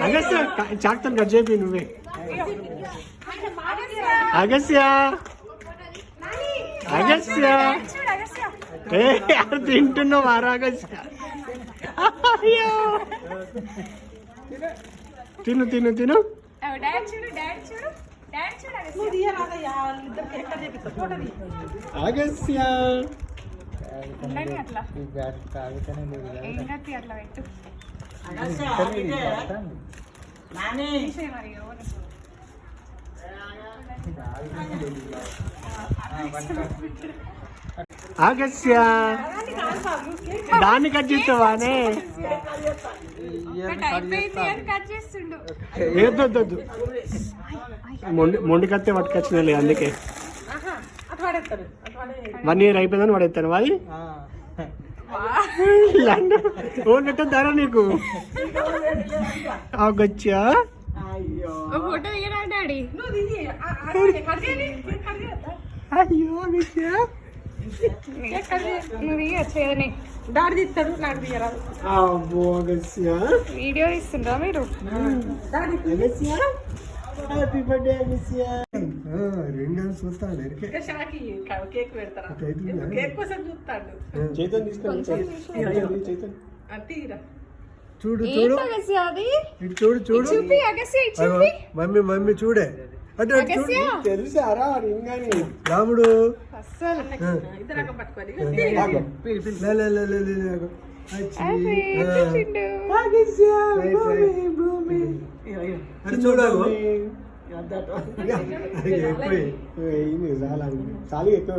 Agasya చాక్తో cut చేపి నువ్వే. అగస్య అగస్య ఏ తింటున్నావు మారా అగస్య. అయ్యో తిను తిను తిను. అగస్య అగస్య దాన్ని కట్ చేస్తావానే? ఏదొద్దు మొండి కత్తే పట్టుకొచ్చినలే అందుకే 1 year అయిపోయిందని పడేస్తాను అది. ఓన్ పెట్టద్దారా నీకు? అగచ్చా అయ్యో వీడియో ఇస్తుండ్రా మీరు? Happy birthday Agasya. 2 గంటలు చూస్తాడు చైతన్ తీసుకొని చూడు చూడు చూడు చూడు మమ్మీ చూడే అంటే తెలుసారా రాముడు చూడాలి చాలా ఎక్కువ